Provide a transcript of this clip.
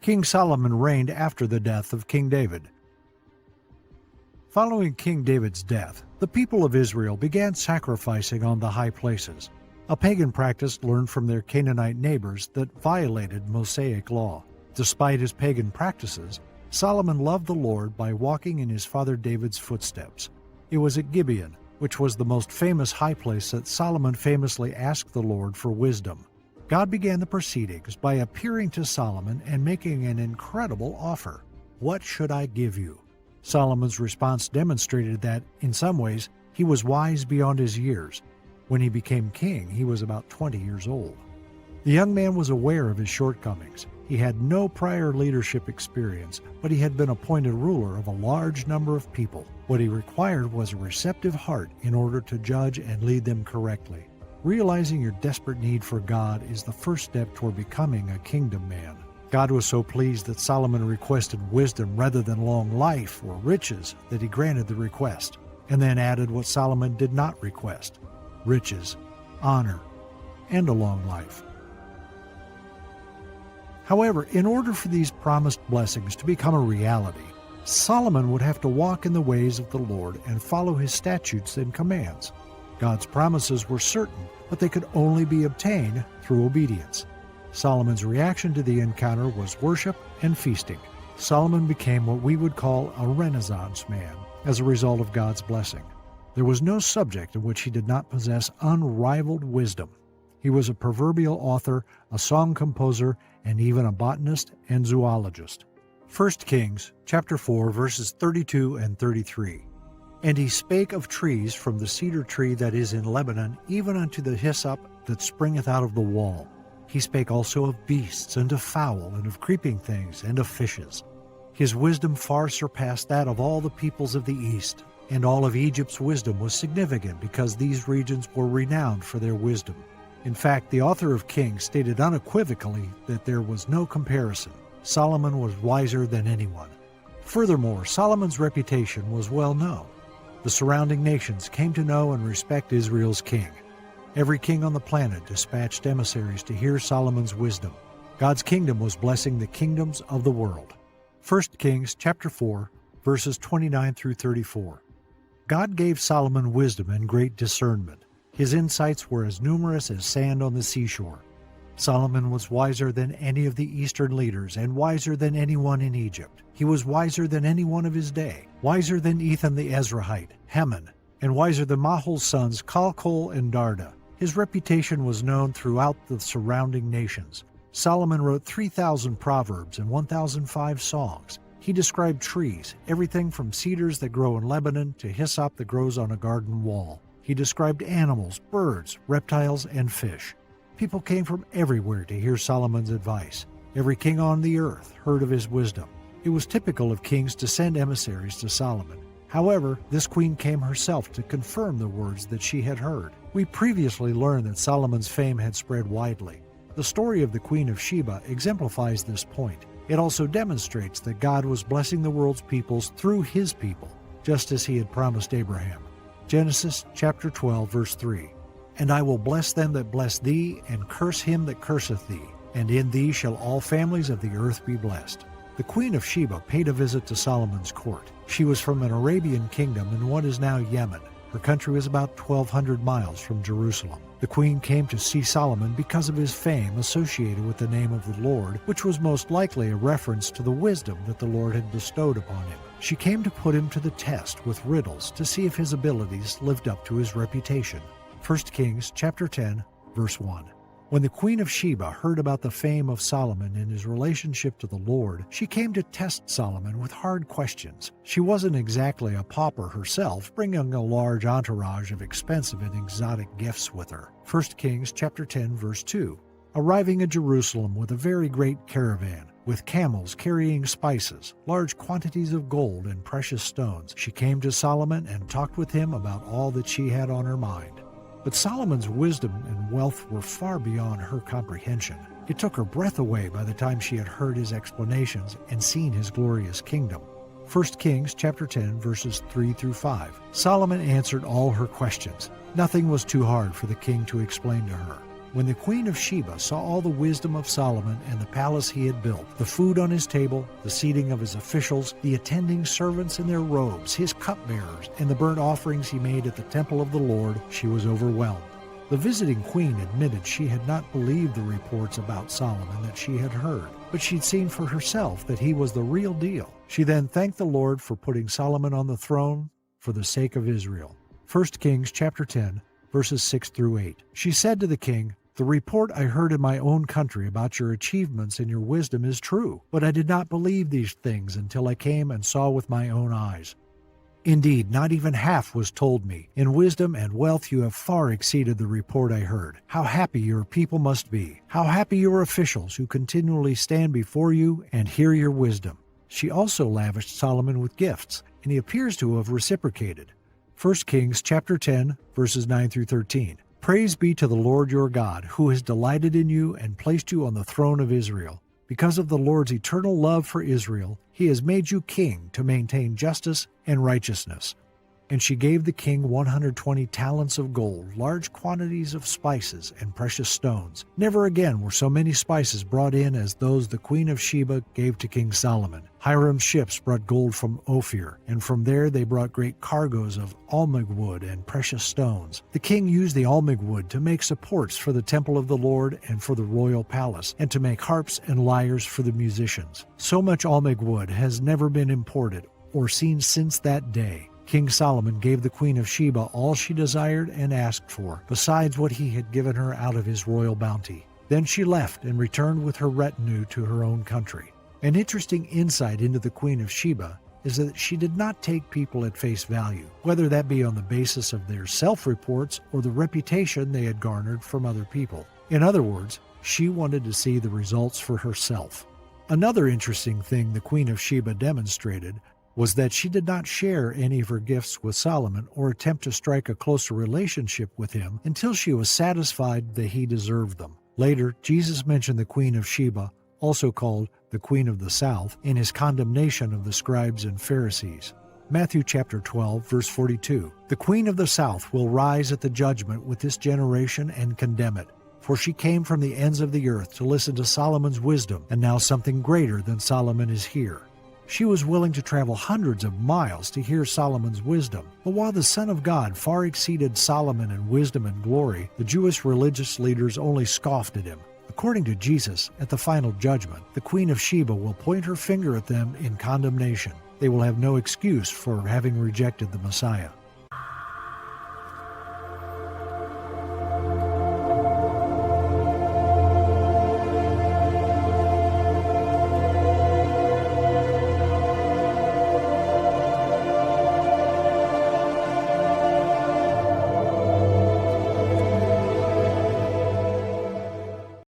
King Solomon reigned after the death of King David. Following King David's death, the people of Israel began sacrificing on the high places, a pagan practice learned from their Canaanite neighbors that violated Mosaic law. Despite his pagan practices, Solomon loved the Lord by walking in his father David's footsteps. It was at Gibeon, which was the most famous high place, that Solomon famously asked the Lord for wisdom. God began the proceedings by appearing to Solomon and making an incredible offer. "What should I give you?" Solomon's response demonstrated that, in some ways, he was wise beyond his years. When he became king, he was about 20 years old. The young man was aware of his shortcomings. He had no prior leadership experience, but he had been appointed ruler of a large number of people. What he required was a receptive heart in order to judge and lead them correctly. Realizing your desperate need for God is the first step toward becoming a kingdom man. God was so pleased that Solomon requested wisdom rather than long life or riches that he granted the request, and then added what Solomon did not request: riches, honor, and a long life. However, in order for these promised blessings to become a reality, Solomon would have to walk in the ways of the Lord and follow his statutes and commands. God's promises were certain, but they could only be obtained through obedience. Solomon's reaction to the encounter was worship and feasting. Solomon became what we would call a Renaissance man as a result of God's blessing. There was no subject in which he did not possess unrivaled wisdom. He was a proverbial author, a song composer, and even a botanist and zoologist. 1 Kings chapter 4, verses 32 and 33. "And he spake of trees, from the cedar tree that is in Lebanon, even unto the hyssop that springeth out of the wall. He spake also of beasts, and of fowl, and of creeping things, and of fishes. His wisdom far surpassed that of all the peoples of the east, and all of Egypt's wisdom was significant because these regions were renowned for their wisdom." In fact, the author of Kings stated unequivocally that there was no comparison. Solomon was wiser than anyone. Furthermore, Solomon's reputation was well known. The surrounding nations came to know and respect Israel's king. Every king on the planet dispatched emissaries to hear Solomon's wisdom. God's kingdom was blessing the kingdoms of the world. 1 Kings chapter 4, verses 29 through 34. God gave Solomon wisdom and great discernment. His insights were as numerous as sand on the seashore. Solomon was wiser than any of the eastern leaders and wiser than anyone in Egypt. He was wiser than anyone of his day, wiser than Ethan the Ezrahite, Heman, and wiser than Mahl's sons Calcol and Darda. His reputation was known throughout the surrounding nations. Solomon wrote 3,000 proverbs and 1,005 songs. He described trees, everything from cedars that grow in Lebanon to hyssop that grows on a garden wall. He described animals, birds, reptiles, and fish. People came from everywhere to hear Solomon's advice. Every king on the earth heard of his wisdom. It was typical of kings to send emissaries to Solomon. However, this queen came herself to confirm the words that she had heard. We previously learned that Solomon's fame had spread widely. The story of the Queen of Sheba exemplifies this point. It also demonstrates that God was blessing the world's peoples through his people, just as he had promised Abraham. Genesis chapter 12, verse 3. "And I will bless them that bless thee, and curse him that curseth thee, and in thee shall all families of the earth be blessed." The Queen of Sheba paid a visit to Solomon's court. She was from an Arabian kingdom in what is now Yemen. Her country was about 1,200 miles from Jerusalem. The queen came to see Solomon because of his fame associated with the name of the Lord, which was most likely a reference to the wisdom that the Lord had bestowed upon him. She came to put him to the test with riddles to see if his abilities lived up to his reputation. 1 Kings chapter 10, verse 1. When the Queen of Sheba heard about the fame of Solomon and his relationship to the Lord, she came to test Solomon with hard questions. She wasn't exactly a pauper herself, bringing a large entourage of expensive and exotic gifts with her. 1 Kings chapter 10, verse 2. Arriving in Jerusalem with a very great caravan, with camels carrying spices, large quantities of gold and precious stones, she came to Solomon and talked with him about all that she had on her mind. But Solomon's wisdom and wealth were far beyond her comprehension. It took her breath away by the time she had heard his explanations and seen his glorious kingdom. 1 Kings chapter 10, verses 3 through 5. Solomon answered all her questions. Nothing was too hard for the king to explain to her. When the Queen of Sheba saw all the wisdom of Solomon and the palace he had built, the food on his table, the seating of his officials, the attending servants in their robes, his cupbearers, and the burnt offerings he made at the temple of the Lord, she was overwhelmed. The visiting queen admitted she had not believed the reports about Solomon that she had heard, but she'd seen for herself that he was the real deal. She then thanked the Lord for putting Solomon on the throne for the sake of Israel. 1 Kings chapter 10, verses 6 through 8. She said to the king, "The report I heard in my own country about your achievements and your wisdom is true, but I did not believe these things until I came and saw with my own eyes. Indeed, not even half was told me. In wisdom and wealth you have far exceeded the report I heard. How happy your people must be. How happy your officials who continually stand before you and hear your wisdom." She also lavished Solomon with gifts, and he appears to have reciprocated. 1 Kings chapter 10, verses 9 through 13. Praise be to the Lord your God, who has delighted in you and placed you on the throne of Israel. Because of the Lord's eternal love for Israel, he has made you king to maintain justice and righteousness. And she gave the king 120 talents of gold, large quantities of spices, and precious stones. Never again were so many spices brought in as those the Queen of Sheba gave to King Solomon. Hiram's ships brought gold from Ophir, and from there they brought great cargoes of almug wood and precious stones. The king used the almug wood to make supports for the temple of the Lord and for the royal palace, and to make harps and lyres for the musicians. So much almug wood has never been imported or seen since that day. King Solomon gave the Queen of Sheba all she desired and asked for, besides what he had given her out of his royal bounty. Then she left and returned with her retinue to her own country. An interesting insight into the Queen of Sheba is that she did not take people at face value, whether that be on the basis of their self-reports or the reputation they had garnered from other people. In other words, she wanted to see the results for herself. Another interesting thing the Queen of Sheba demonstrated was that she did not share any of her gifts with Solomon or attempt to strike a closer relationship with him until she was satisfied that he deserved them. Later, Jesus mentioned the Queen of Sheba, also called the Queen of the South, in his condemnation of the scribes and Pharisees. Matthew chapter 12, verse 42. "The Queen of the South will rise at the judgment with this generation and condemn it. For she came from the ends of the earth to listen to Solomon's wisdom, and now something greater than Solomon is here." She was willing to travel hundreds of miles to hear Solomon's wisdom. But while the Son of God far exceeded Solomon in wisdom and glory, the Jewish religious leaders only scoffed at him. According to Jesus, at the final judgment, the Queen of Sheba will point her finger at them in condemnation. They will have no excuse for having rejected the Messiah.